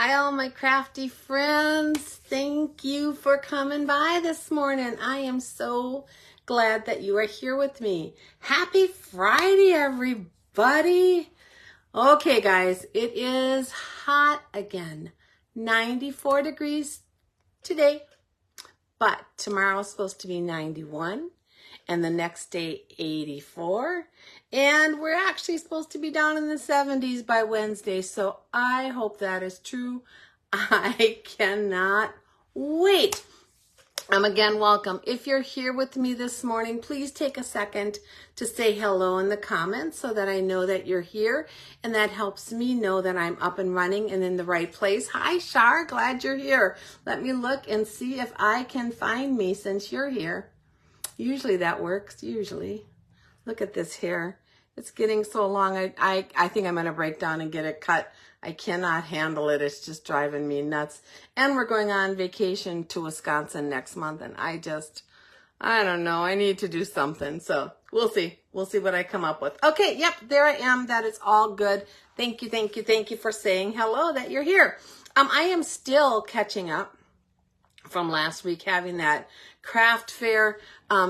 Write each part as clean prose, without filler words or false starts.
Hi, all my crafty friends. Thank you for coming by this morning. I am so glad that you are here with me. Happy Friday, everybody. Okay, guys, it is hot again. 94 degrees today, but tomorrow's supposed to be 91. And the next day 84, and we're actually supposed to be down in the 70s by Wednesday, so I hope that is true. I cannot wait. Again, welcome. If you're here with me this morning, please take a second to say hello in the comments so that I know that you're here, and that helps me know that I'm up and running and in the right place. Hi, Shar, glad you're here. Let me look and see if I can find me since you're here. Usually that works, usually. Look at this hair. It's getting so long, I think I'm gonna break down and get it cut. I cannot handle it, it's just driving me nuts. And we're going on vacation to Wisconsin next month, and I don't know, I need to do something. So we'll see what I come up with. Okay, yep, there I am, that is all good. Thank you for saying hello, that you're here. I am still catching up from last week, having that craft fair.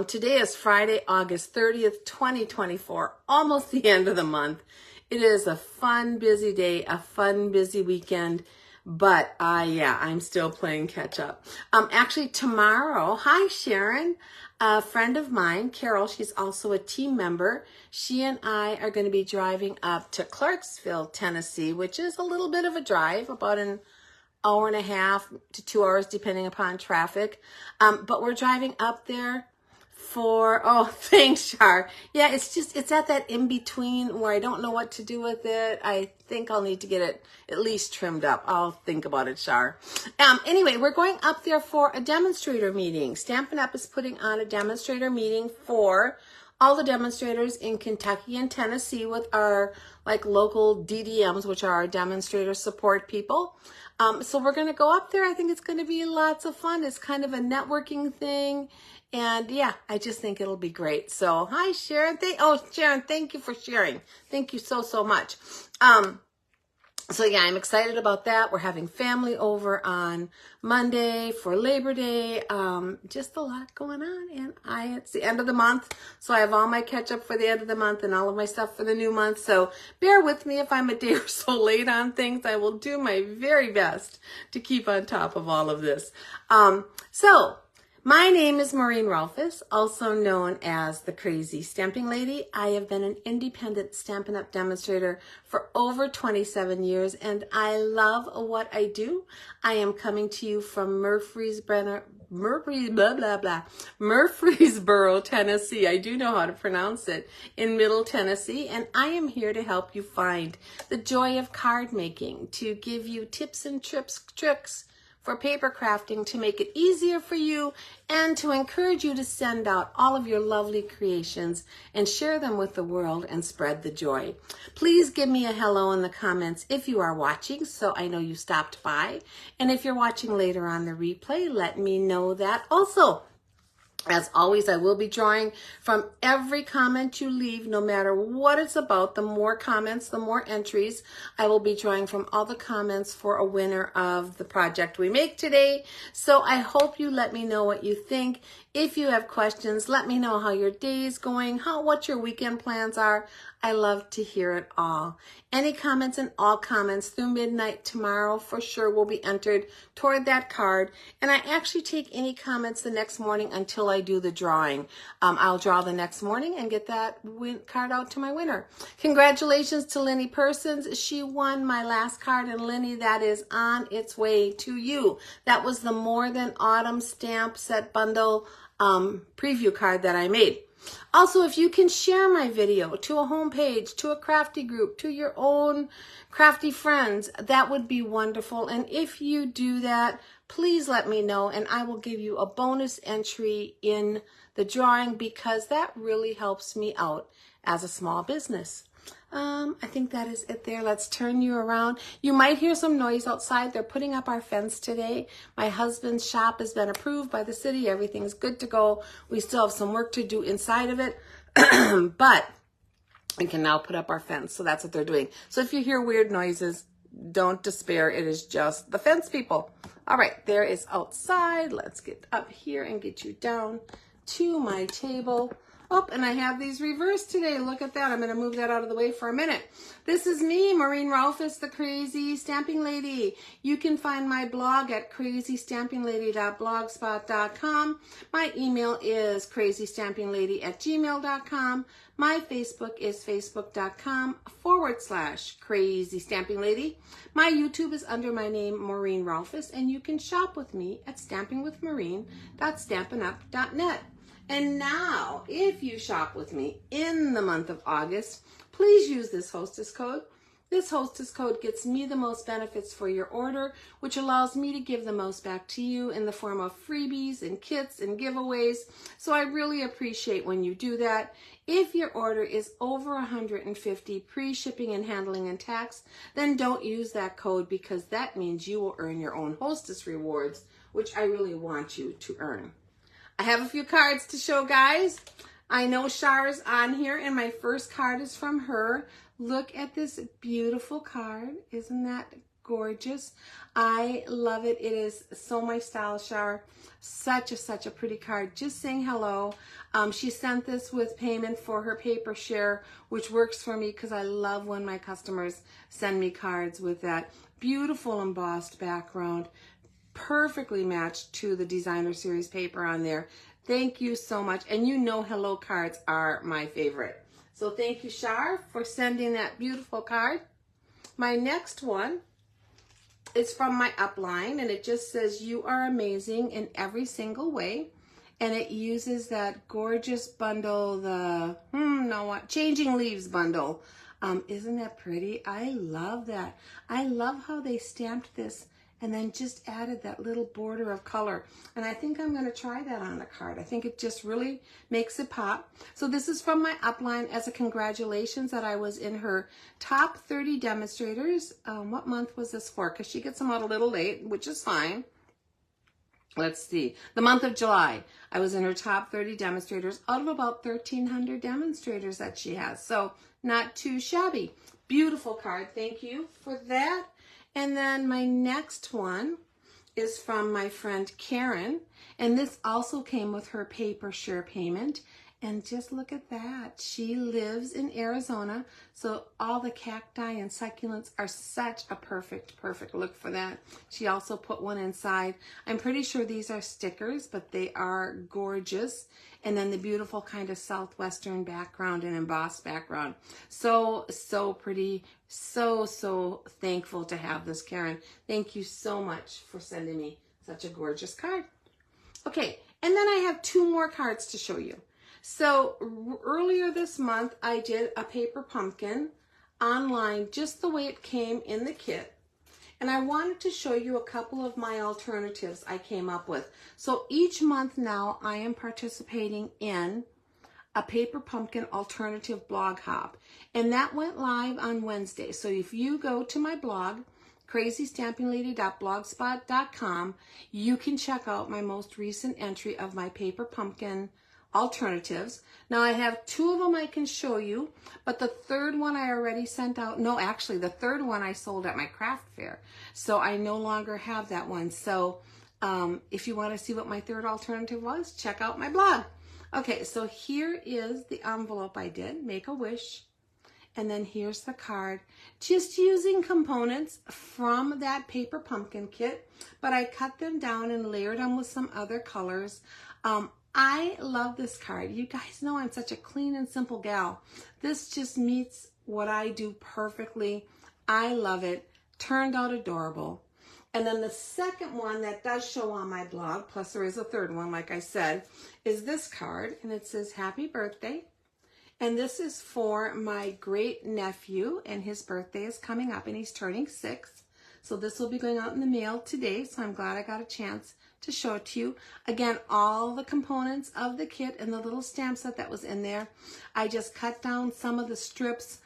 Today is Friday, August 30th, 2024, almost the end of the month. It is a fun, busy day, a fun, busy weekend, but I'm still playing catch up. Actually tomorrow, hi Sharon, a friend of mine, Carol, she's also a team member. She and I are going to be driving up to Clarksville, Tennessee, which is a little bit of a drive, about an hour and a half to 2 hours depending upon traffic, but we're driving up there for thanks, Char. Yeah, it's at that in between where I don't know what to do with it. I think I'll need to get it at least trimmed up. I'll think about it, Char. Anyway, we're going up there for a demonstrator meeting. Stampin' Up! Is putting on a demonstrator meeting for all the demonstrators in Kentucky and Tennessee with our local DDMs, which are our demonstrator support people. So we're going to go up there. I think it's going to be lots of fun. It's kind of a networking thing. And yeah, I just think it'll be great. So hi, Sharon. Sharon, thank you for sharing. Thank you so much. So yeah, I'm excited about that. We're having family over on Monday for Labor Day. Just a lot going on, and it's the end of the month, so I have all my catch up for the end of the month and all of my stuff for the new month. So bear with me if I'm a day or so late on things. I will do my very best to keep on top of all of this. My name is Maureen Rolfes, also known as the Crazy Stamping Lady. I have been an independent Stampin' Up! Demonstrator for over 27 years, and I love what I do. I am coming to you from Murfreesboro, Tennessee. I do know how to pronounce it, in Middle Tennessee, and I am here to help you find the joy of card making, to give you tips and tricks for paper crafting to make it easier for you, and to encourage you to send out all of your lovely creations and share them with the world and spread the joy. Please give me a hello in the comments if you are watching, so I know you stopped by. And if you're watching later on the replay, let me know that also. As always, I will be drawing from every comment you leave, no matter what it's about. The more comments, the more entries. I will be drawing from all the comments for a winner of the project we make today. So I hope you let me know what you think. If you have questions, let me know how your day is going, what your weekend plans are. I love to hear it all. Any comments and all comments through midnight tomorrow for sure will be entered toward that card. And I actually take any comments the next morning until I do the drawing. I'll draw the next morning and get that card out to my winner. Congratulations to Lenny Persons. She won my last card, and Lenny, that is on its way to you. That was the More Than Autumn stamp set bundle preview card that I made. Also, if you can share my video to a homepage, to a crafty group, to your own crafty friends, that would be wonderful. And if you do that, please let me know, and I will give you a bonus entry in the drawing, because that really helps me out as a small business. I think that is it there. Let's turn you around. You might hear some noise outside. They're putting up our fence today. My husband's shop has been approved by the city. Everything's good to go. We still have some work to do inside of it, but we can now put up our fence. So that's what they're doing. So if you hear weird noises, don't despair. It is just the fence people. All right, there is outside. Let's get up here and get you down to my table. Oh, and I have these reversed today. Look at that. I'm going to move that out of the way for a minute. This is me, Maureen Rolfes, the Crazy Stamping Lady. You can find my blog at crazystampinglady.blogspot.com. My email is crazystampinglady@gmail.com. My Facebook is facebook.com/crazystampinglady. My YouTube is under my name, Maureen Rolfes, and you can shop with me at stampingwithmaureen.stampinup.net. And now, if you shop with me in the month of August, please use this hostess code. This hostess code gets me the most benefits for your order, which allows me to give the most back to you in the form of freebies and kits and giveaways. So I really appreciate when you do that. If your order is over $150 pre-shipping and handling and tax, then don't use that code, because that means you will earn your own hostess rewards, which I really want you to earn. I have a few cards to show, guys. I know Char's on here, and my first card is from her. Look at this beautiful card. Isn't that gorgeous? I love it. It is so my style, Char. Such a pretty card. Just saying hello. She sent this with payment for her paper share, which works for me because I love when my customers send me cards with that beautiful embossed background. Perfectly matched to the designer series paper on there. Thank you so much. And you know hello cards are my favorite. So thank you, Char, for sending that beautiful card. My next one is from my upline, and it just says, "You are amazing in every single way." And it uses that gorgeous bundle, the Changing Leaves bundle. Isn't that pretty? I love that. I love how they stamped this and then just added that little border of color. And I think I'm going to try that on a card. I think it just really makes it pop. So this is from my upline as a congratulations that I was in her top 30 demonstrators. What month was this for? Because she gets them out a little late, which is fine. Let's see. The month of July, I was in her top 30 demonstrators out of about 1,300 demonstrators that she has. So not too shabby. Beautiful card. Thank you for that. And then my next one is from my friend Karen, and this also came with her paper share payment. And just look at that. She lives in Arizona, so all the cacti and succulents are such a perfect look for that. She also put one inside. I'm pretty sure these are stickers, but they are gorgeous. And then the beautiful kind of southwestern background and embossed background. So pretty. So thankful to have this, Karen. Thank you so much for sending me such a gorgeous card. Okay, and then I have two more cards to show you. So earlier this month, I did a paper pumpkin online, just the way it came in the kit. And I wanted to show you a couple of my alternatives I came up with. So each month now, I am participating in a paper pumpkin alternative blog hop. And that went live on Wednesday. So if you go to my blog, crazystampinglady.blogspot.com, you can check out my most recent entry of my paper pumpkin alternatives. Now I have two of them I can show you, but the third one I already sent out. No, actually the third one I sold at my craft fair. So I no longer have that one. So if you want to see what my third alternative was, check out my blog. Okay, so here is the envelope I did, Make a Wish. And then here's the card, just using components from that paper pumpkin kit, but I cut them down and layered them with some other colors. I love this card. You guys know I'm such a clean and simple gal. This just meets what I do perfectly. I love it. Turned out adorable. And then the second one that does show on my blog, plus there is a third one, like I said, is this card. And it says, "Happy Birthday." And this is for my great nephew, and his birthday is coming up, and he's turning 6. So this will be going out in the mail today. So I'm glad I got a chance to show it to you. Again, all the components of the kit and the little stamp set that was in there. I just cut down some of the strips.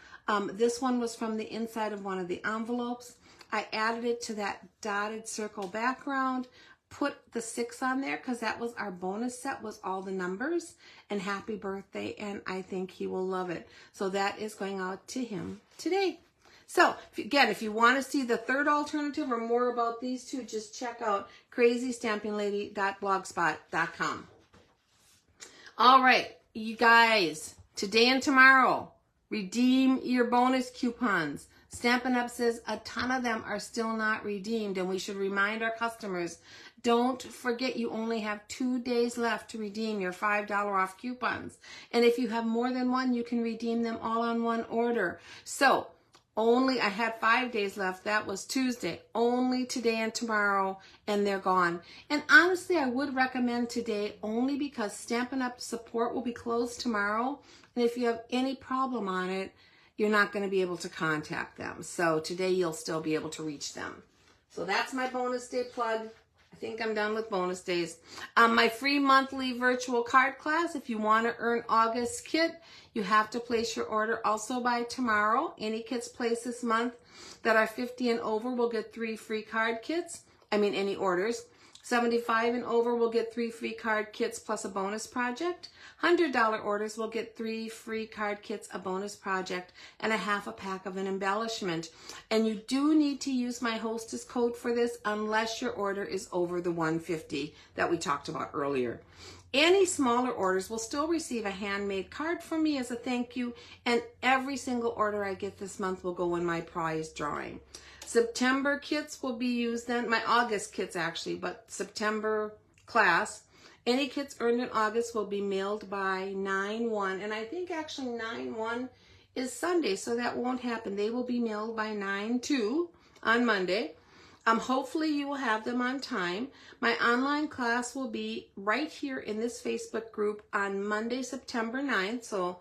This one was from the inside of one of the envelopes. I added it to that dotted circle background, put the 6 on there because that was our bonus set, was all the numbers, and happy birthday, and I think he will love it. So that is going out to him today. So again, if you want to see the third alternative or more about these two, just check out crazystampinglady.blogspot.com. All right, you guys, today and tomorrow, redeem your bonus coupons. Stampin' Up! Says a ton of them are still not redeemed, and we should remind our customers, don't forget you only have 2 days left to redeem your $5 off coupons. And if you have more than one, you can redeem them all on one order. So I had 5 days left. That was Tuesday. Only today and tomorrow, and they're gone. And honestly, I would recommend today only because Stampin' Up! Support will be closed tomorrow. And if you have any problem on it, you're not going to be able to contact them. So today you'll still be able to reach them. So that's my bonus day plug. I think I'm done with bonus days. My free monthly virtual card class, if you want to earn August kit, you have to place your order also by tomorrow. Any kits placed this month that are 50 and over will get 3 free card kits. Any orders. 75 and over will get 3 free card kits plus a bonus project. $100 orders will get 3 free card kits, a bonus project, and a half a pack of an embellishment. And you do need to use my hostess code for this unless your order is over the $150 that we talked about earlier. Any smaller orders will still receive a handmade card from me as a thank you, and every single order I get this month will go in my prize drawing. September kits will be used then, my August kits actually, but September class. Any kits earned in August will be mailed by 9/1, and I think actually 9/1 is Sunday, so that won't happen. They will be mailed by 9/2 on Monday. Hopefully you will have them on time. My online class will be right here in this Facebook group on Monday, September 9th, so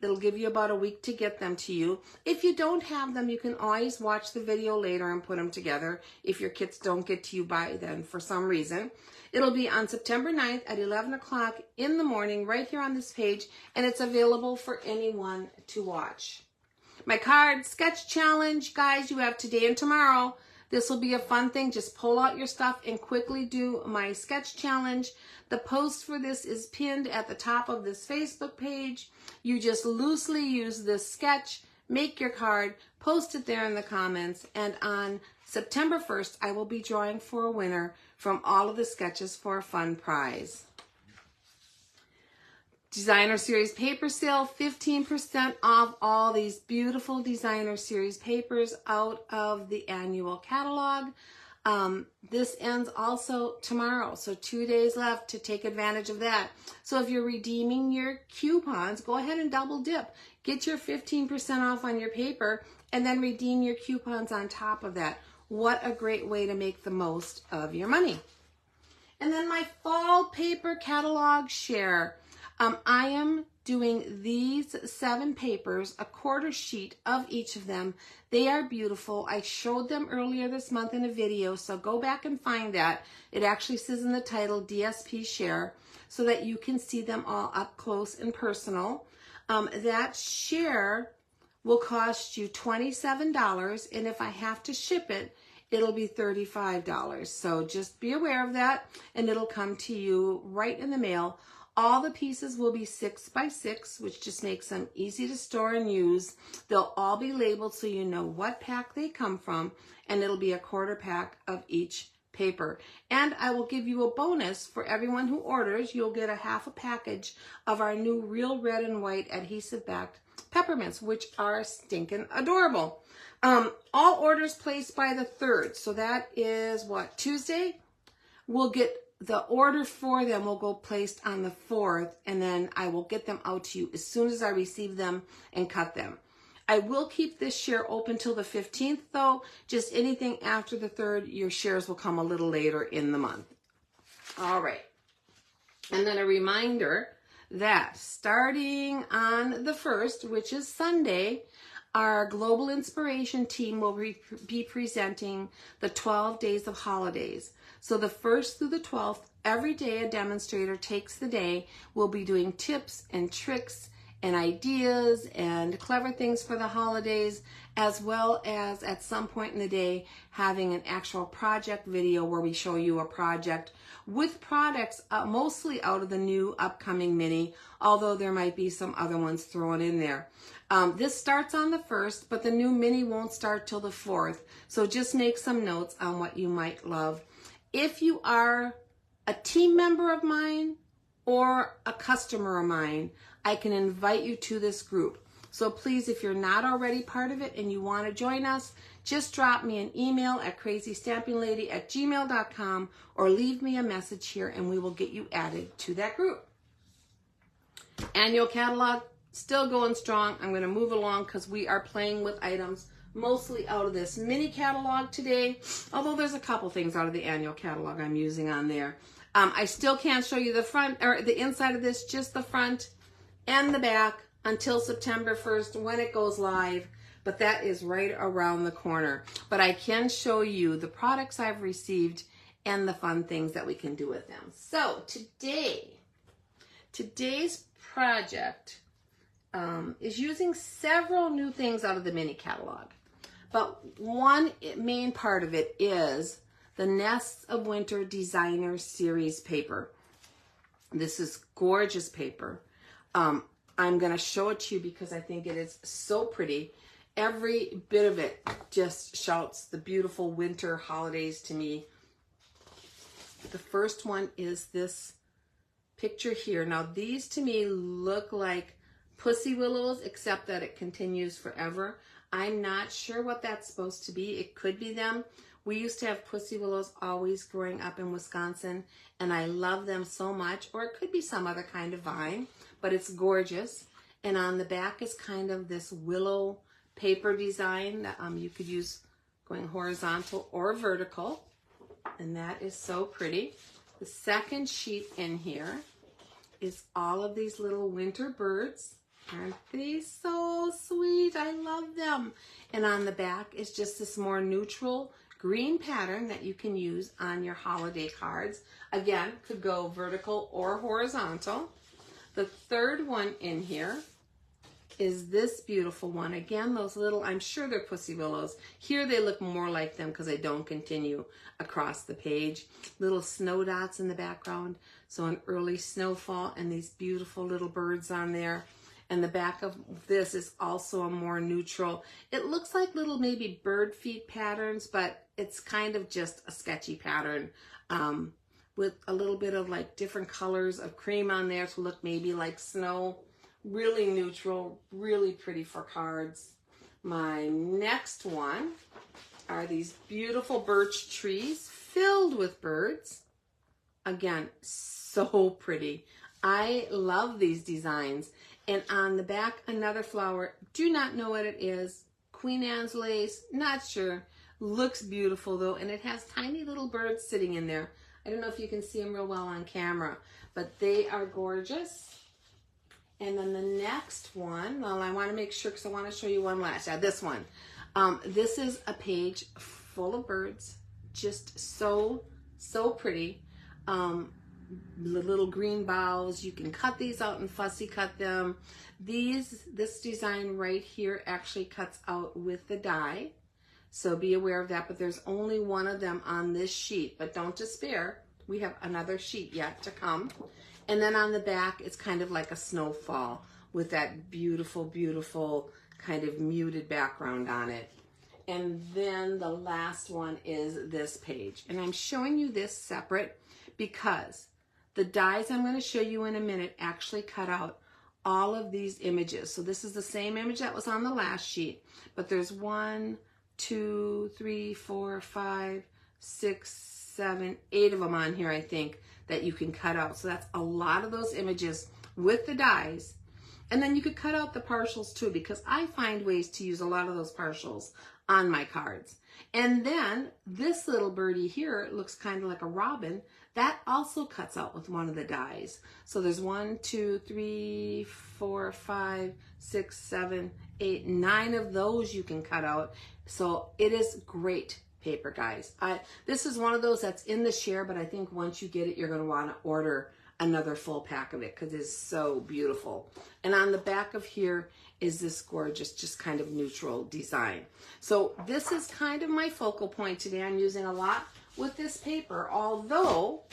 it'll give you about a week to get them to you. If you don't have them, you can always watch the video later and put them together if your kits don't get to you by then for some reason. It'll be on September 9th at 11 o'clock in the morning right here on this page, and it's available for anyone to watch. My card sketch challenge, guys, you have today and tomorrow. This will be a fun thing. Just pull out your stuff and quickly do my sketch challenge. The post for this is pinned at the top of this Facebook page. You just loosely use this sketch, make your card, post it there in the comments, and on September 1st, I will be drawing for a winner from all of the sketches for a fun prize. Designer Series paper sale, 15% off all these beautiful Designer Series papers out of the annual catalog. This ends also tomorrow, so 2 days left to take advantage of that. So if you're redeeming your coupons, go ahead and double dip. Get your 15% off on your paper and then redeem your coupons on top of that. What a great way to make the most of your money. And then my fall paper catalog share. I am doing these 7 papers, a quarter sheet of each of them. They are beautiful. I showed them earlier this month in a video, so go back and find that. It actually says in the title DSP share so that you can see them all up close and personal. That share will cost you $27, and if I have to ship it, it'll be $35. So just be aware of that, and it'll come to you right in the mail. All the pieces will be 6 by 6, which just makes them easy to store and use. They'll all be labeled so you know what pack they come from, and it'll be a quarter pack of each paper. And I will give you a bonus for everyone who orders. You'll get a half a package of our new real red and white adhesive backed peppermints, which are stinking adorable. All orders placed by the 3rd, so that is what, Tuesday? We'll get the order for them will go placed on the 4th, and then I will get them out to you as soon as I receive them and cut them. I will keep this share open till the 15th though. Just anything after the 3rd, your shares will come a little later in the month. All right. And then a reminder that starting on the 1st, which is Sunday, our Global Inspiration team will be presenting the 12 days of holidays. So the 1st through the 12th, every day a demonstrator takes the day. We'll be doing tips and tricks and ideas and clever things for the holidays. as well as at some point in the day having an actual project video where we show you a project with products mostly out of the new upcoming mini, although there might be some other ones thrown in there. This starts on the 1st, but the new mini won't start till the 4th, so just make some notes on what you might love. If you are a team member of mine or a customer of mine, I can invite you to this group. So please, if you're not already part of it and you want to join us, just drop me an email at crazystampinglady@gmail.com or leave me a message here and we will get you added to that group. Annual catalog, still going strong. I'm going to move along because we are playing with items mostly out of this mini catalog today, although there's a couple things out of the annual catalog I'm using on there. I still can't show you the front or the inside of this, just the front and the back until September 1st when it goes live, but that is right around the corner. But I can show you the products I've received and the fun things that we can do with them. So today's project is using several new things out of the mini catalog. But one main part of it is the Nests of Winter Designer Series paper. This is gorgeous paper. I'm going to show it to you because I think it is so pretty. Every bit of it just shouts the beautiful winter holidays to me. The first one is this picture here. Now these to me look like pussy willows, except that it continues forever. I'm not sure what that's supposed to be. It could be them. We used to have pussy willows always growing up in Wisconsin, and I love them so much. Or it could be some other kind of vine, but it's gorgeous. And on the back is kind of this willow paper design that you could use going horizontal or vertical, and that is so pretty. The second sheet in here is all of these little winter birds. Aren't they so sweet? I love them. And on the back is just this more neutral green pattern that you can use on your holiday cards. Again, could go vertical or horizontal. The third one in here is this beautiful one. Again, those little, I'm sure they're pussy willows. Here they look more like them because they don't continue across the page. Little snow dots in the background. So an early snowfall and these beautiful little birds on there. And the back of this is also a more neutral. It looks like little maybe bird feet patterns, but it's kind of just a sketchy pattern with a little bit of like different colors of cream on there to look maybe like snow. Really neutral, really pretty for cards. My next one are these beautiful birch trees filled with birds. Again, so pretty. I love these designs. And on the back, another flower. Do not know what it is. Queen Anne's lace, not sure. Looks beautiful though, and it has tiny little birds sitting in there. I don't know if you can see them real well on camera, but they are gorgeous. And then the next one, well, I want to make sure because I want to show you one last. Yeah, this one. This is a page full of birds. Just so pretty. The little green boughs. You can cut these out and fussy cut them. This design right here actually cuts out with the die. So be aware of that, but there's only one of them on this sheet, but don't despair. We have another sheet yet to come. And then on the back, it's kind of like a snowfall with that beautiful, beautiful kind of muted background on it. And then the last one is this page. And I'm showing you this separate because the dies I'm going to show you in a minute actually cut out all of these images. So this is the same image that was on the last sheet, but there's 1, 2, 3, 4, 5, 6, 7, 8 of them on here, I think, that you can cut out. So that's a lot of those images with the dies. And then you could cut out the partials too, because I find ways to use a lot of those partials on my cards. And then this little birdie here looks kind of like a robin. That also cuts out with one of the dies. So there's 1, 2, 3, 4, 5, 6, 7, 8, 9 of those you can cut out. So it is great paper, guys. This is one of those that's in the share, but I think once you get it, you're going to want to order another full pack of it because it's so beautiful. And on the back of here is this gorgeous, just kind of neutral design. So this is kind of my focal point today. I'm using a lot with this paper, although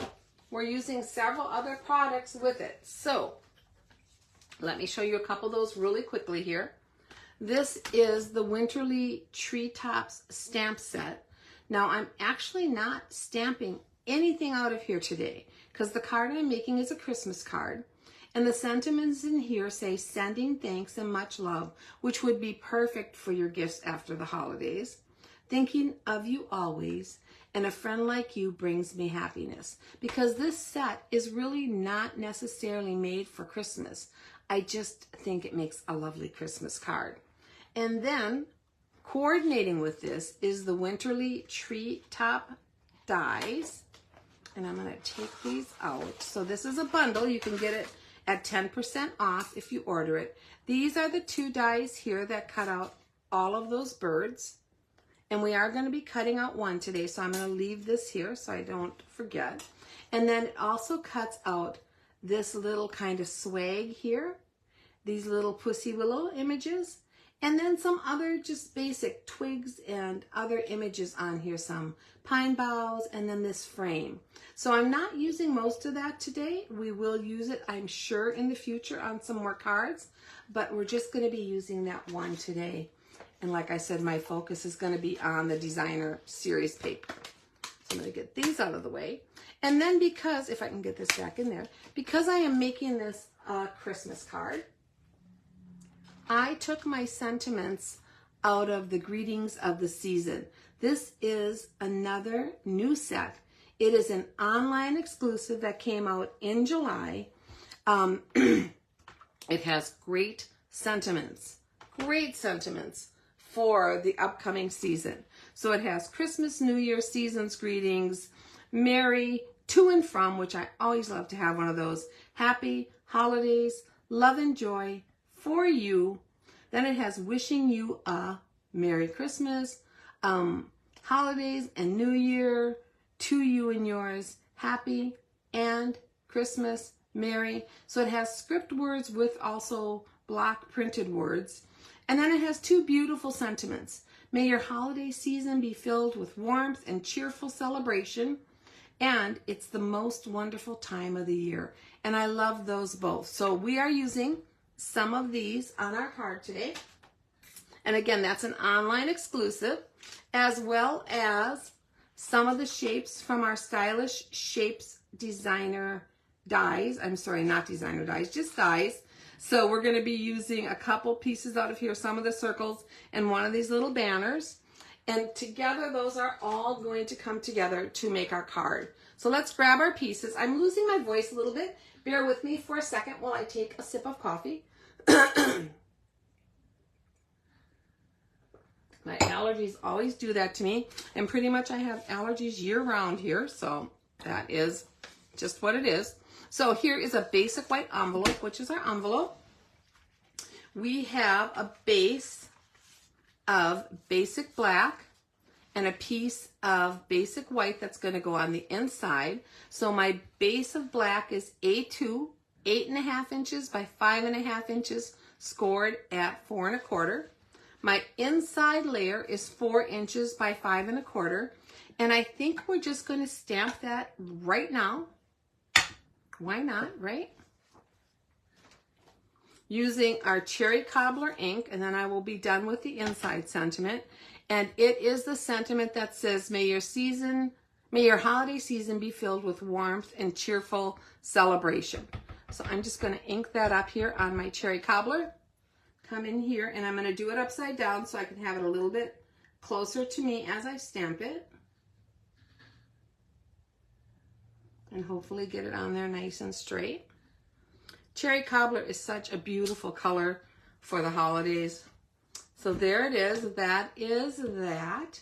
we're using several other products with it. So let me show you a couple of those really quickly here. This is the Winterly Treetops stamp set. Now I'm actually not stamping anything out of here today because the card I'm making is a Christmas card. And the sentiments in here say sending thanks and much love, which would be perfect for your gifts after the holidays. Thinking of you always, and a friend like you brings me happiness. Because this set is really not necessarily made for Christmas. I just think it makes a lovely Christmas card. And then coordinating with this is the Winterly Treetop dies. And I'm going to take these out. So this is a bundle. You can get it at 10% off if you order it. These are the 2 dies here that cut out all of those birds. And we are going to be cutting out one today. So I'm going to leave this here so I don't forget. And then it also cuts out this little kind of swag here. These little pussy willow images. And then some other just basic twigs and other images on here, some pine boughs, and then this frame. So I'm not using most of that today. We will use it, I'm sure, in the future on some more cards, but we're just going to be using that one today. And like I said, my focus is going to be on the designer series paper. So I'm going to get these out of the way. And then because, if I can get this back in there, because I am making this Christmas card, I took my sentiments out of the greetings of the season. This is another new set. It is an online exclusive that came out in July. It has great sentiments for the upcoming season. So it has Christmas, New Year, seasons greetings, Merry, to and from, which I always love to have one of those, Happy Holidays, Love and Joy, for you. Then it has wishing you a Merry Christmas, holidays and New Year, to you and yours, happy and Christmas, Merry. So it has script words with also block printed words. And then it has 2 beautiful sentiments. May your holiday season be filled with warmth and cheerful celebration. And it's the most wonderful time of the year. And I love those both. So we are using some of these on our card today. And again, that's an online exclusive, as well as some of the shapes from our Stylish Shapes designer dies. I'm sorry, not designer dies, just dies. So we're going to be using a couple pieces out of here, some of the circles and one of these little banners. And together, those are all going to come together to make our card. So let's grab our pieces. I'm losing my voice a little bit. Bear with me for a second while I take a sip of coffee. My allergies always do that to me, and pretty much I have allergies year-round here, so that is just what it is. So here is a basic white envelope, which is our envelope. We have a base of basic black and a piece of basic white that's going to go on the inside. So my base of black is A2, 8.5 inches by 5.5 inches, scored at 4 1/4. My inside layer is 4 inches by 5 1/4. And I think we're just going to stamp that right now. Why not, right? Using our cherry cobbler ink, and then I will be done with the inside sentiment. And it is the sentiment that says, may your holiday season be filled with warmth and cheerful celebration. So I'm just going to ink that up here on my cherry cobbler. Come in here, and I'm going to do it upside down so I can have it a little bit closer to me as I stamp it. And hopefully get it on there nice and straight. Cherry cobbler is such a beautiful color for the holidays. So there it is. That is that.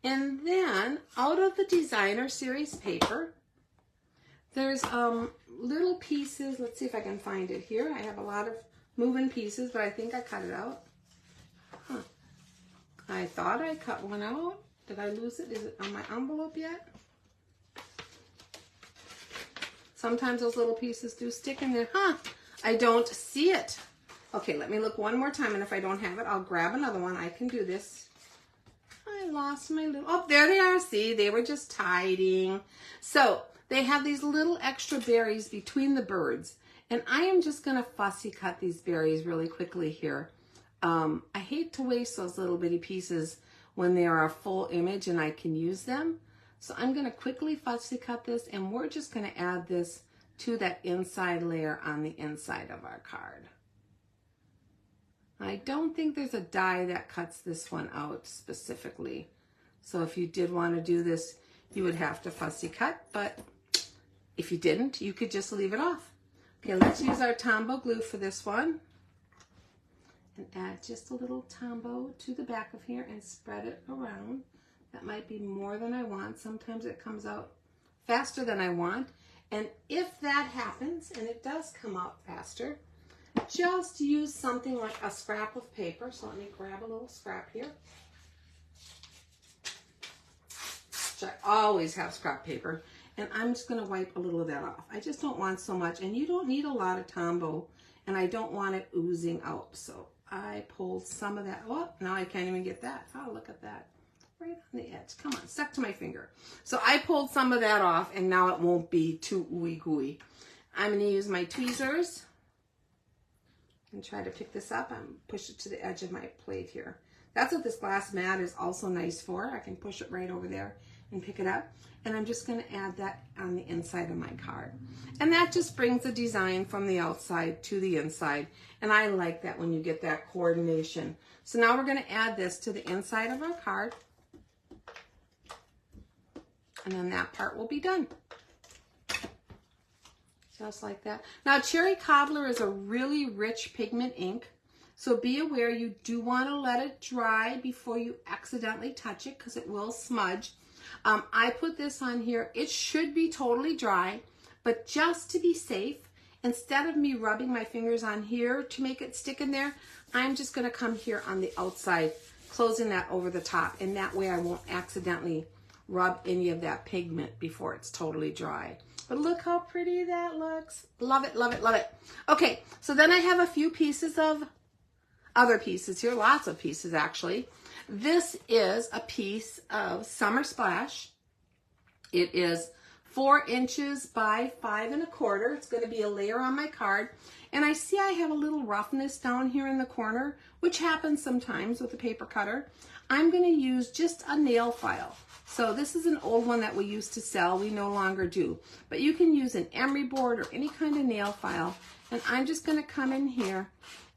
And then out of the designer series paper, there's little pieces. Let's see if I can find it here. I have a lot of moving pieces, but I think I cut it out. Huh. I thought I cut one out. Did I lose it? Is it on my envelope yet? Sometimes those little pieces do stick in there. Huh, I don't see it. Okay, let me look one more time, and if I don't have it, I'll grab another one. I can do this. I lost my little, oh, there they are. See, they were just hiding. So they have these little extra berries between the birds, and I am just gonna fussy cut these berries really quickly here. I hate to waste those little bitty pieces when they are a full image and I can use them. So I'm gonna quickly fussy cut this, and we're just gonna add this to that inside layer on the inside of our card. I don't think there's a die that cuts this one out specifically. So if you did want to do this, you would have to fussy cut, but if you didn't, you could just leave it off. Okay, let's use our Tombow glue for this one. And add just a little Tombow to the back of here and spread it around. That might be more than I want. Sometimes it comes out faster than I want. And if that happens, and it does come out faster, just use something like a scrap of paper. So let me grab a little scrap here. Which I always have scrap paper. And I'm just going to wipe a little of that off. I just don't want so much. And you don't need a lot of Tombow. And I don't want it oozing out. So I pulled some of that. Oh, now I can't even get that. Oh, look at that. Right on the edge. Come on, stuck to my finger. So I pulled some of that off, and now it won't be too ooey gooey. I'm going to use my tweezers and try to pick this up and push it to the edge of my plate here. That's what this glass mat is also nice for. I can push it right over there and pick it up. And I'm just going to add that on the inside of my card. And that just brings the design from the outside to the inside. And I like that when you get that coordination. So now we're going to add this to the inside of our card. And then that part will be done. Just like that. Now, Cherry Cobbler is a really rich pigment ink. So be aware you do want to let it dry before you accidentally touch it, because it will smudge. I put this on here. It should be totally dry, but just to be safe, instead of me rubbing my fingers on here to make it stick in there, I'm just going to come here on the outside, closing that over the top, and that way I won't accidentally rub any of that pigment before it's totally dry. But look how pretty that looks. Love it, love it, love it. Okay, so then I have a few pieces of other pieces here, lots of pieces actually. This is a piece of Summer Splash. It is 4 inches by 5 1/4. It's going to be a layer on my card. And I see I have a little roughness down here in the corner, which happens sometimes with a paper cutter. I'm going to use just a nail file. So this is an old one that we used to sell. We no longer do. But you can use an emery board or any kind of nail file. And I'm just going to come in here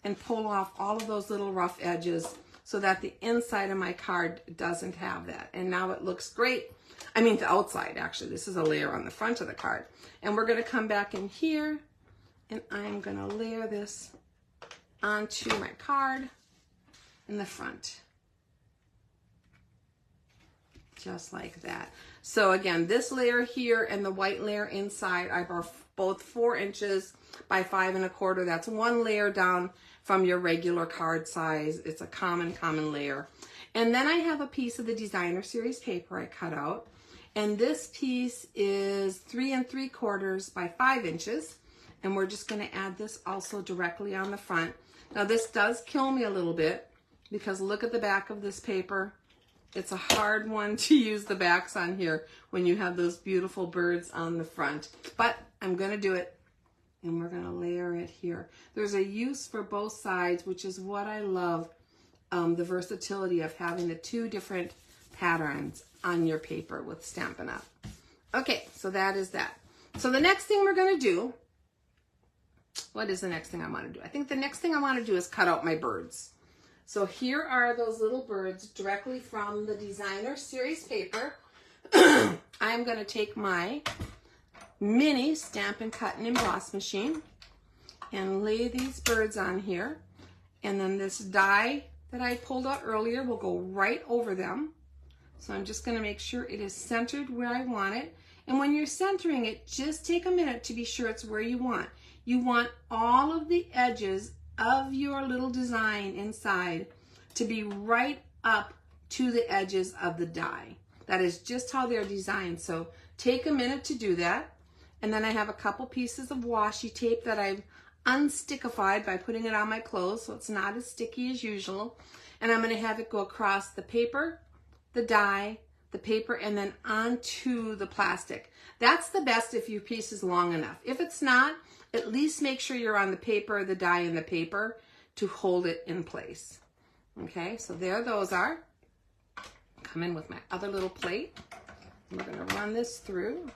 and pull off all of those little rough edges so that the inside of my card doesn't have that. And now it looks great. I mean, the outside, actually. This is a layer on the front of the card. And we're going to come back in here, and I'm going to layer this onto my card in the front. Just like that. So again, this layer here and the white layer inside are both 4 inches by 5 1/4. That's one layer down from your regular card size. It's a common layer. And then I have a piece of the Designer Series paper I cut out. And this piece is 3 3/4 by 5 inches. And we're just going to add this also directly on the front. Now this does kill me a little bit, because look at the back of this paper. It's a hard one to use the backs on here when you have those beautiful birds on the front. But I'm going to do it. And we're going to layer it here. There's a use for both sides, which is what I love, the versatility of having the 2 different patterns on your paper with Stampin' Up. Okay, so that is that. So the next thing we're going to do, what is the next thing I want to do? I think the next thing I want to do is cut out my birds. So here are those little birds directly from the Designer Series paper. I'm going to take my mini Stampin' Cut and Emboss machine and lay these birds on here. And then this die that I pulled out earlier will go right over them. So I'm just going to make sure it is centered where I want it. And when you're centering it, just take a minute to be sure it's where you want. You want all of the edges of your little design inside to be right up to the edges of the die. That is just how they're designed. So take a minute to do that. And then I have a couple pieces of washi tape that I've unstickified by putting it on my clothes so it's not as sticky as usual. And I'm going to have it go across the paper, the die, the paper, and then onto the plastic. That's the best if your piece is long enough. If it's not, at least make sure you're on the paper, the die, and the paper to hold it in place. Okay, so there those are. Come in with my other little plate. We're going to run this through.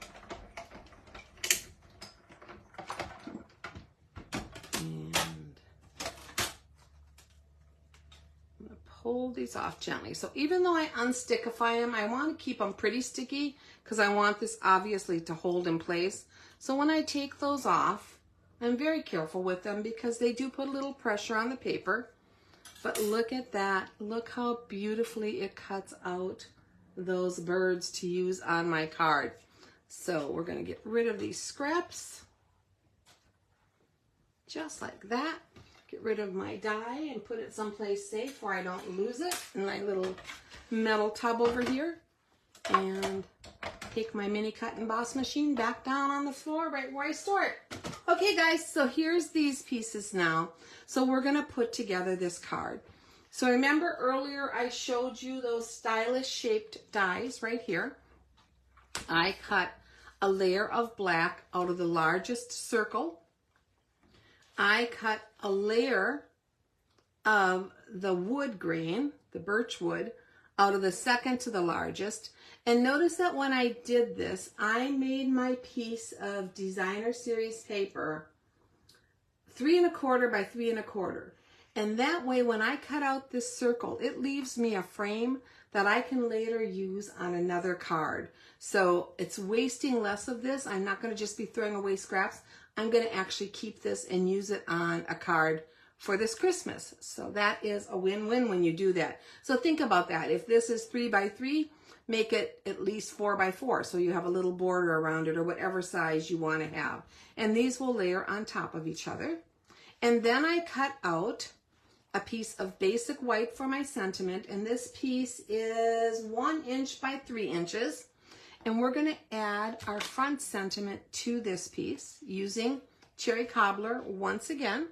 Pull these off gently. So even though I unstickify them, I want to keep them pretty sticky because I want this obviously to hold in place. So when I take those off, I'm very careful with them because they do put a little pressure on the paper. But look at that. Look how beautifully it cuts out those birds to use on my card. So we're going to get rid of these scraps. Just like that. Get rid of my die and put it someplace safe where I don't lose it in my little metal tub over here. And take my mini cut and emboss machine back down on the floor right where I store it. Okay guys, so here's these pieces now. So we're going to put together this card. So remember earlier I showed you those stylish shaped dies right here. I cut a layer of black out of the largest circle. I cut a layer of the wood grain, the birch wood, out of the second to the largest. And notice that when I did this, I made my piece of designer series paper 3 1/4 by 3 1/4. And that way, when I cut out this circle, it leaves me a frame that I can later use on another card. So it's wasting less of this. I'm not going to just be throwing away scraps. I'm going to actually keep this and use it on a card for this Christmas. So that is a win-win when you do that. So think about that. If this is 3 by 3, make it at least 4 by 4. So you have a little border around it or whatever size you want to have. And these will layer on top of each other. And then I cut out a piece of basic white for my sentiment. And this piece is 1 inch by 3 inches. And we're going to add our front sentiment to this piece using cherry cobbler once again.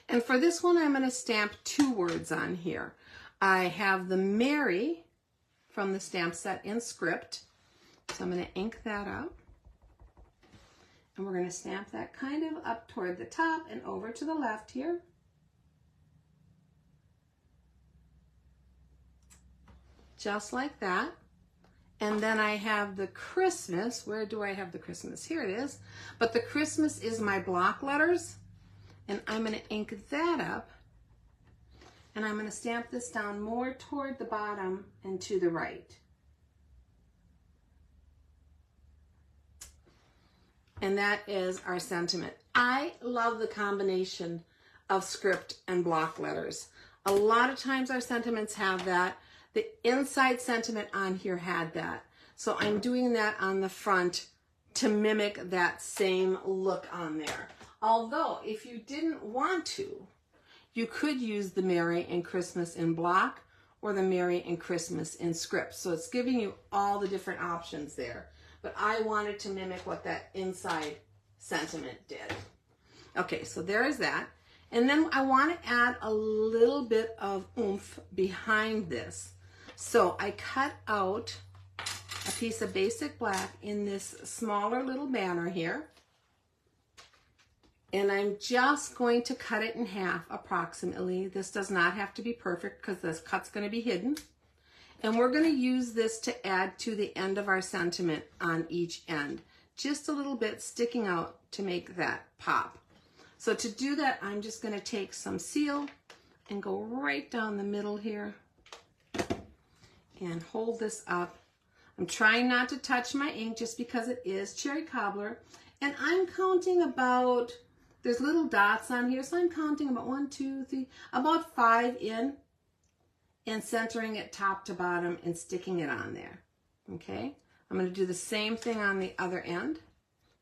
And for this one, I'm going to stamp 2 words on here. I have the Mary from the stamp set in script. So I'm going to ink that up. And we're going to stamp that kind of up toward the top and over to the left here. Just like that. And then I have the Christmas. Where do I have the Christmas? Here it is. But the Christmas is my block letters. And I'm going to ink that up. And I'm going to stamp this down more toward the bottom and to the right. And that is our sentiment. I love the combination of script and block letters. A lot of times our sentiments have that. The inside sentiment on here had that. So I'm doing that on the front to mimic that same look on there. Although, if you didn't want to, you could use the Merry and Christmas in block or the Merry and Christmas in script. So it's giving you all the different options there. But I wanted to mimic what that inside sentiment did. Okay, so there is that. And then I want to add a little bit of oomph behind this. So I cut out a piece of basic black in this smaller little banner here. And I'm just going to cut it in half approximately. This does not have to be perfect because this cut's going to be hidden. And we're going to use this to add to the end of our sentiment on each end. Just a little bit sticking out to make that pop. So to do that, I'm just going to take some seal and go right down the middle here and hold this up. I'm trying not to touch my ink just because it is cherry cobbler. And I'm counting about, there's little dots on here, so I'm counting about 1, 2, 3, about 5 in. And centering it top to bottom and sticking it on there. Okay, I'm going to do the same thing on the other end.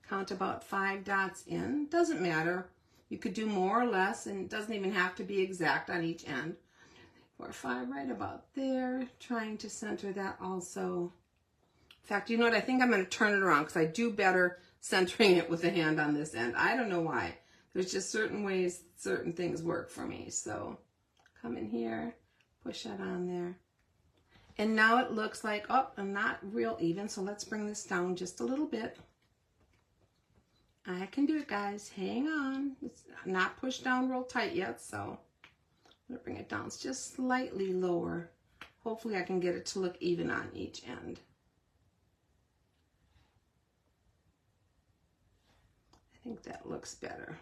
Count about 5 dots in. Doesn't matter. You could do more or less, and it doesn't even have to be exact on each end. 4, 5, right about there. Trying to center that also In fact, you know what? I think I'm going to turn it around because I do better centering it with the hand on this end. I don't know why. There's just certain ways certain things work for me. So come in here, push that on there. And now it looks like, oh, I'm not real even, so let's bring this down just a little bit. I can do it, guys. Hang on. It's not pushed down real tight yet, so I'm going to bring it down just slightly lower. Hopefully I can get it to look even on each end. I think that looks better.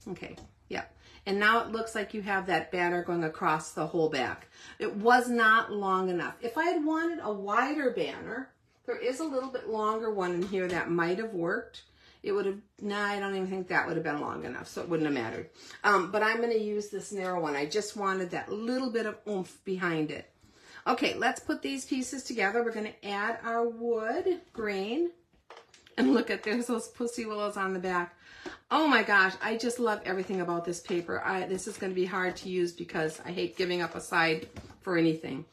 Okay, yeah. And now it looks like you have that banner going across the whole back. It was not long enough. If I had wanted a wider banner, there is a little bit longer one in here that might have worked. It would have, nah, I don't even think that would have been long enough, so it wouldn't have mattered. But I'm going to use this narrow one. I just wanted that little bit of oomph behind it. Okay, let's put these pieces together. We're going to add our wood grain. And look at, there's those pussy willows on the back. Oh my gosh, I just love everything about this paper. This is going to be hard to use because I hate giving up a side for anything.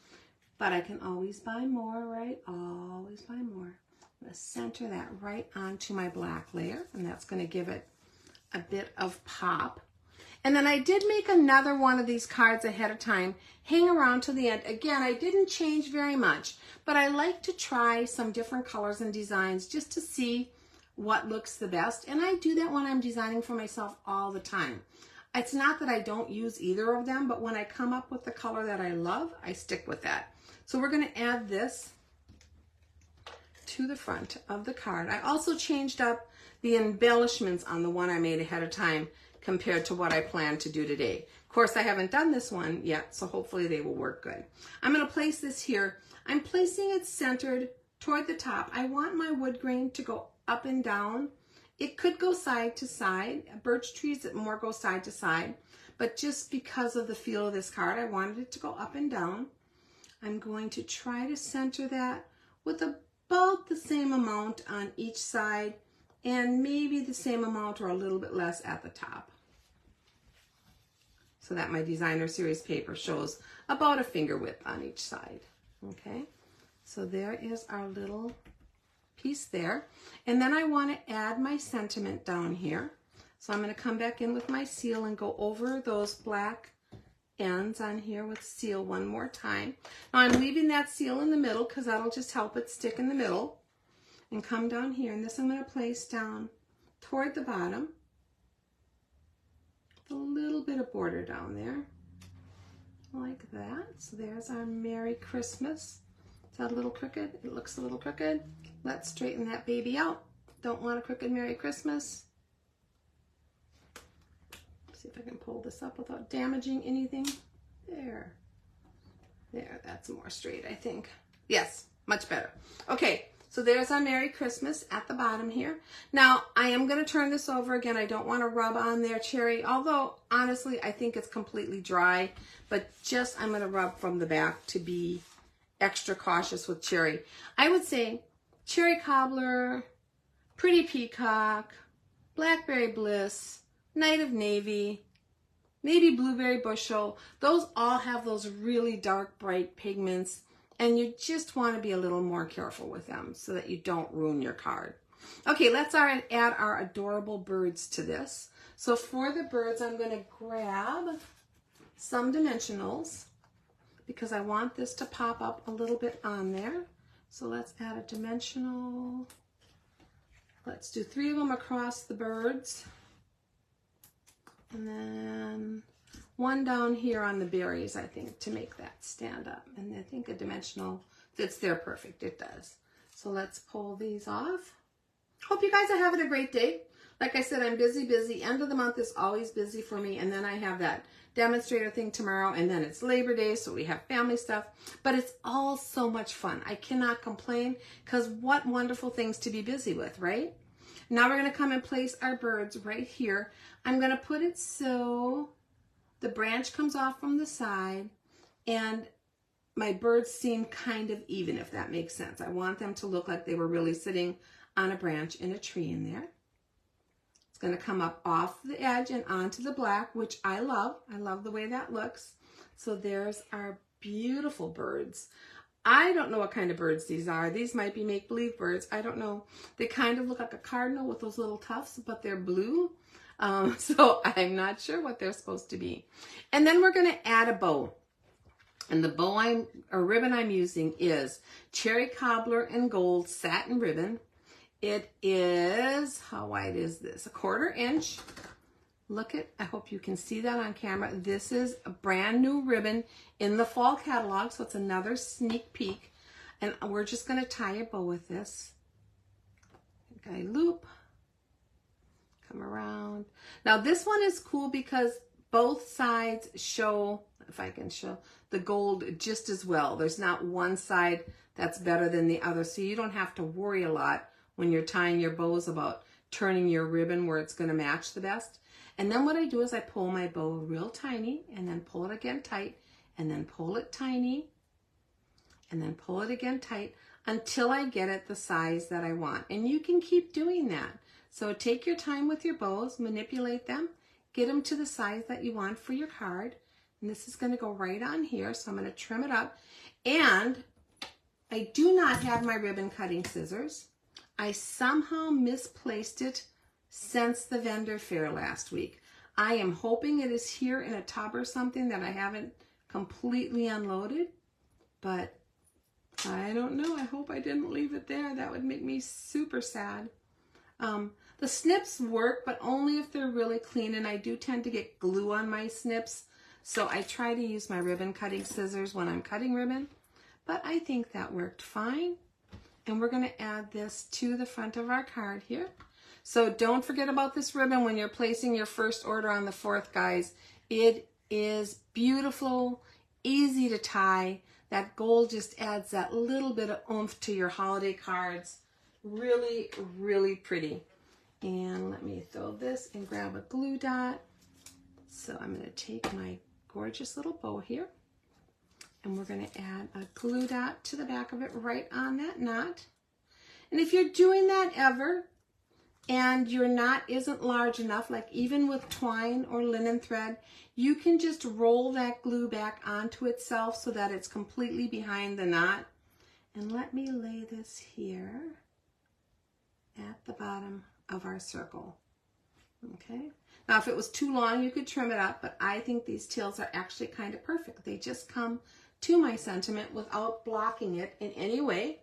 But I can always buy more, right? Always buy more. I'm going to center that right onto my black layer, and that's going to give it a bit of pop. And then I did make another one of these cards ahead of time, hang around to the end. Again, I didn't change very much, but I like to try some different colors and designs just to see what looks the best. And I do that when I'm designing for myself all the time. It's not that I don't use either of them, but when I come up with the color that I love, I stick with that. So we're going to add this to the front of the card. I also changed up the embellishments on the one I made ahead of time compared to what I plan to do today. Of course, I haven't done this one yet, so hopefully they will work good. I'm going to place this here. I'm placing it centered toward the top. I want my wood grain to go up and down. It could go side to side. Birch trees that more go side to side, but just because of the feel of this card, I wanted it to go up and down. I'm going to try to center that with about the same amount on each side and maybe the same amount or a little bit less at the top, so that my designer series paper shows about a finger width on each side. Okay, so there is our little piece there. And then I want to add my sentiment down here. So I'm going to come back in with my seal and go over those black ends on here with seal one more time. Now I'm leaving that seal in the middle because that'll just help it stick in the middle. And come down here, and this I'm going to place down toward the bottom. A little bit of border down there, like that. So there's our Merry Christmas. Is that a little crooked? It looks a little crooked. Let's straighten that baby out. Don't want a crooked Merry Christmas. See if I can pull this up without damaging anything. There. There, that's more straight, I think. Yes, much better. Okay. So there's our Merry Christmas at the bottom here. Now, I am going to turn this over again. I don't want to rub on there cherry, although honestly, I think it's completely dry, but just I'm going to rub from the back to be extra cautious with cherry. I would say cherry cobbler, pretty peacock, blackberry bliss, night of navy, maybe blueberry bushel. Those all have those really dark, bright pigments. And you just want to be a little more careful with them so that you don't ruin your card. Okay, let's add our adorable birds to this. So for the birds, I'm going to grab some dimensionals because I want this to pop up a little bit on there. So let's add a dimensional. Let's do 3 of them across the birds. And then one down here on the berries, I think, to make that stand up. And I think a dimensional fits there perfect. It does. So let's pull these off. Hope you guys are having a great day. Like I said, I'm busy. End of the month is always busy for me. And then I have that demonstrator thing tomorrow. And then it's Labor Day, so we have family stuff. But it's all so much fun. I cannot complain because what wonderful things to be busy with, right? Now we're going to come and place our birds right here. I'm going to put it so the branch comes off from the side and my birds seem kind of even, if that makes sense. I want them to look like they were really sitting on a branch in a tree in there. It's going to come up off the edge and onto the black, which I love. I love the way that looks. So there's our beautiful birds. I don't know what kind of birds these are. These might be make-believe birds. I don't know. They kind of look like a cardinal with those little tufts, but they're blue. So I'm not sure what they're supposed to be. And then we're going to add a bow. And the bow ribbon I'm using is Cherry Cobbler and Gold satin ribbon. It is, how wide is this? 1/4 inch. Look at, I hope you can see that on camera. This is a brand new ribbon in the fall catalog, so it's another sneak peek. And we're just going to tie a bow with this. Okay, loop. Come around. Now this one is cool because both sides show, if I can show, the gold just as well. There's not one side that's better than the other, so you don't have to worry a lot when you're tying your bows about turning your ribbon where it's going to match the best. And then what I do is I pull my bow real tiny and then pull it again tight and then pull it tiny and then pull it again tight until I get it the size that I want. And you can keep doing that. So take your time with your bows, manipulate them, get them to the size that you want for your card. And this is going to go right on here, so I'm going to trim it up. And I do not have my ribbon cutting scissors. I somehow misplaced it since the vendor fair last week. I am hoping it is here in a tub or something that I haven't completely unloaded, but I don't know. I hope I didn't leave it there. That would make me super sad. The snips work, but only if they're really clean, and I do tend to get glue on my snips, so I try to use my ribbon cutting scissors when I'm cutting ribbon, but I think that worked fine. And we're going to add this to the front of our card here. So don't forget about this ribbon when you're placing your first order on the 4th, guys. It is beautiful, easy to tie. That gold just adds that little bit of oomph to your holiday cards. Really, really pretty. And let me throw this and grab a glue dot. So I'm going to take my gorgeous little bow here, and we're going to add a glue dot to the back of it right on that knot. And if you're doing that ever and your knot isn't large enough, like even with twine or linen thread, you can just roll that glue back onto itself so that it's completely behind the knot. And let me lay this here at the bottom of our circle. Okay. Now, if it was too long, you could trim it up, but I think these tails are actually kind of perfect. They just come to my sentiment without blocking it in any way.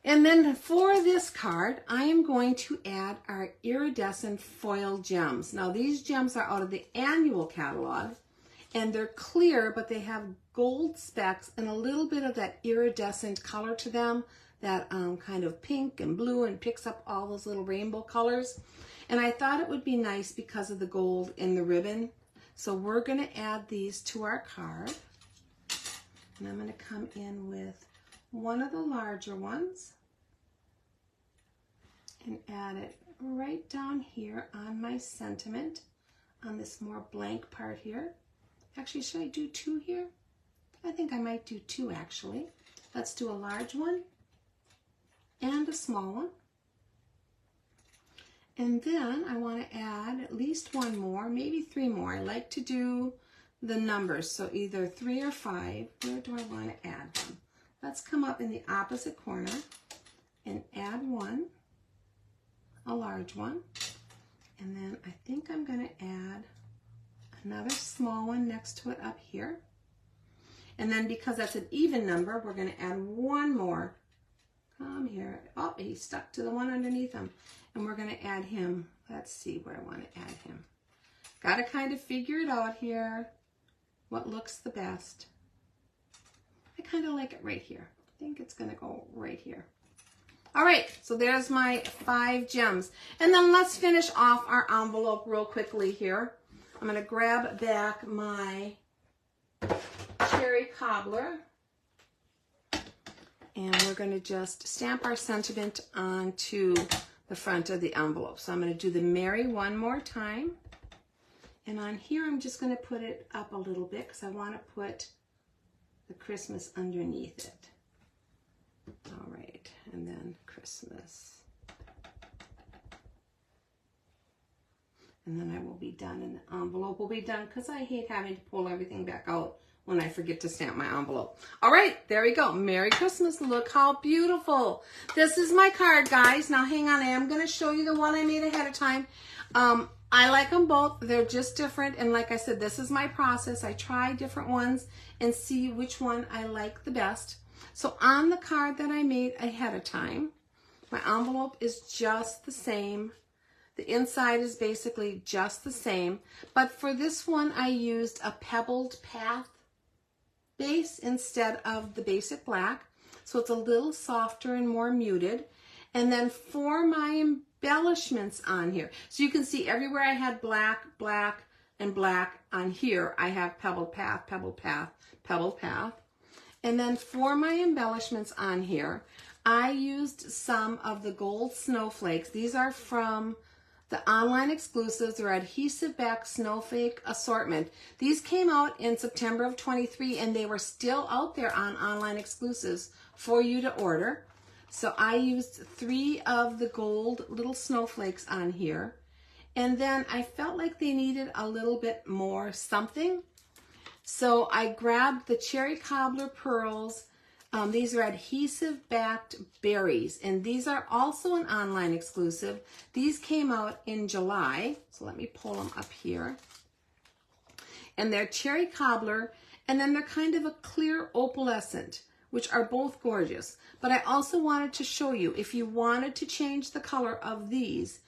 And then for this card, I am going to add our iridescent foil gems. Now, these gems are out of the annual catalog, and they're clear, but they have gold specks and a little bit of that iridescent color to them, that kind of pink and blue, and picks up all those little rainbow colors. And I thought it would be nice because of the gold in the ribbon. So we're going to add these to our card. And I'm going to come in with one of the larger ones and add it right down here on my sentiment, on this more blank part here. Actually, should I do 2 here? I think I might do 2 actually. Let's do a large one and a small one. And then I want to add at least 1 more, maybe 3 more. I like to do the numbers, so either 3 or 5. Where do I want to add them? Let's come up in the opposite corner and add 1, a large one. And then I think I'm going to add another small one next to it up here. And then because that's an even number, we're going to add 1 more. Come here. Oh, he's stuck to the one underneath him. And we're going to add him. Let's see where I want to add him. Got to kind of figure it out here, what looks the best. I kind of like it right here. I think it's going to go right here. All right, so there's my 5 gems. And then let's finish off our envelope real quickly here. I'm going to grab back my cherry cobbler. And we're going to just stamp our sentiment onto the front of the envelope. So I'm going to do the Merry one more time. And on here, I'm just going to put it up a little bit because I want to put the Christmas underneath it. All right, and then Christmas. And then I will be done, and the envelope will be done because I hate having to pull everything back out when I forget to stamp my envelope. All right, there we go. Merry Christmas. Look how beautiful. This is my card, guys. Now, hang on. I am going to show you the one I made ahead of time. I like them both. They're just different. And like I said, this is my process. I try different ones and see which one I like the best. So on the card that I made ahead of time, my envelope is just the same. The inside is basically just the same. But for this one, I used a pebbled path base instead of the basic black. So it's a little softer and more muted. And then for my embellishments on here, so you can see everywhere I had black, black, and black, on here I have pebbled path, pebbled path, pebbled path. And then for my embellishments on here, I used some of the gold snowflakes. These are from the online exclusives. They're adhesive back snowflake assortment. These came out in September of 23, and they were still out there on online exclusives for you to order. So I used 3 of the gold little snowflakes on here. And then I felt like they needed a little bit more something. So I grabbed the cherry cobbler pearls. These are adhesive backed berries, and these are also an online exclusive. These came out in July. So let me pull them up here. And they're cherry cobbler, and then they're kind of a clear opalescent, which are both gorgeous. But I also wanted to show you, if you wanted to change the color of these,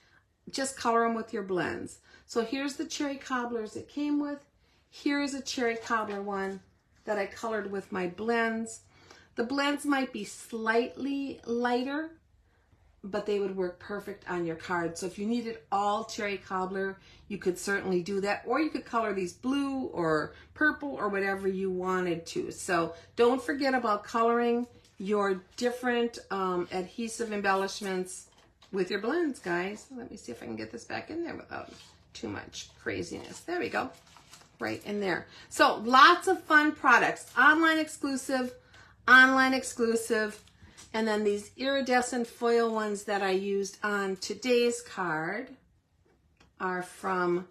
just color them with your blends. So here's the cherry cobblers it came with. Here's a cherry cobbler one that I colored with my blends. The blends might be slightly lighter, but they would work perfect on your card. So if you needed all cherry cobbler, you could certainly do that. Or you could color these blue or purple or whatever you wanted to. So don't forget about coloring your different adhesive embellishments with your blends, guys. Let me see if I can get this back in there without too much craziness. There we go. Right in there. So lots of fun products. Online exclusive, and then these iridescent foil ones that I used on today's card are from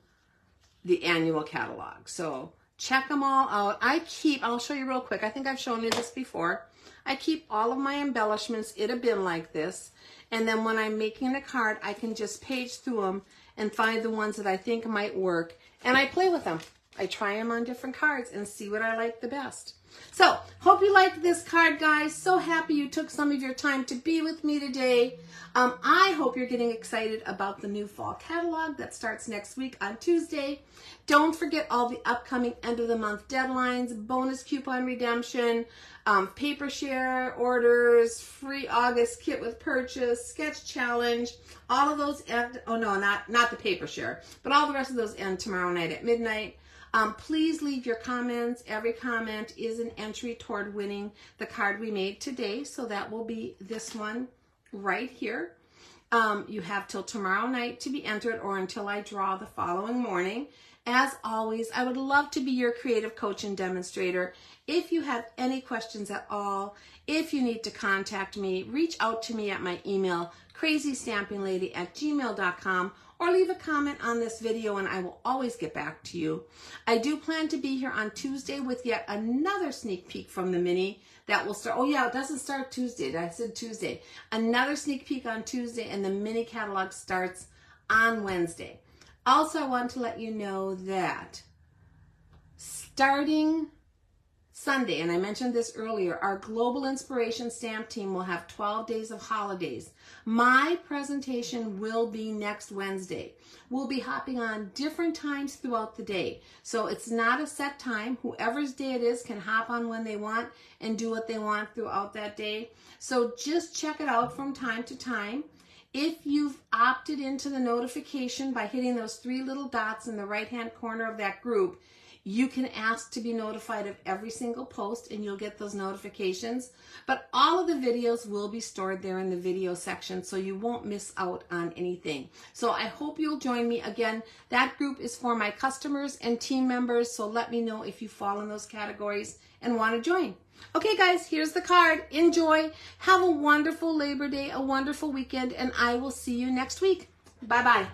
the annual catalog. So check them all out. I'll show you real quick. I think I've shown you this before. I keep all of my embellishments in a bin like this, and then when I'm making a card, I can just page through them and find the ones that I think might work, and I play with them. I try them on different cards and see what I like the best. So, hope you liked this card, guys. So happy you took some of your time to be with me today. I hope you're getting excited about the new fall catalog that starts next week on Tuesday. Don't forget all the upcoming end of the month deadlines, bonus coupon redemption, paper share orders, free August kit with purchase, sketch challenge. All of those end, oh no, not the paper share, but all the rest of those end tomorrow night at midnight. Please leave your comments. Every comment is an entry toward winning the card we made today. So that will be this one right here. You have till tomorrow night to be entered, or until I draw the following morning. As always, I would love to be your creative coach and demonstrator. If you have any questions at all, if you need to contact me, reach out to me at my email, crazystampinglady@gmail.com, or leave a comment on this video and I will always get back to you. I do plan to be here on Tuesday with yet another sneak peek from the mini that will start. Oh yeah, it doesn't start Tuesday. I said Tuesday. Another sneak peek on Tuesday, and the mini catalog starts on Wednesday. Also, I want to let you know that starting Sunday, and I mentioned this earlier, our Global Inspiration Stamp Team will have 12 days of holidays. My presentation will be next Wednesday. We'll be hopping on different times throughout the day. So it's not a set time. Whoever's day it is can hop on when they want and do what they want throughout that day. So just check it out from time to time. If you've opted into the notification by hitting those 3 little dots in the right-hand corner of that group, you can ask to be notified of every single post and you'll get those notifications. But all of the videos will be stored there in the video section, so you won't miss out on anything. So I hope you'll join me. Again, that group is for my customers and team members, so let me know if you fall in those categories and want to join. Okay, guys, here's the card. Enjoy. Have a wonderful Labor Day, a wonderful weekend, and I will see you next week. Bye-bye.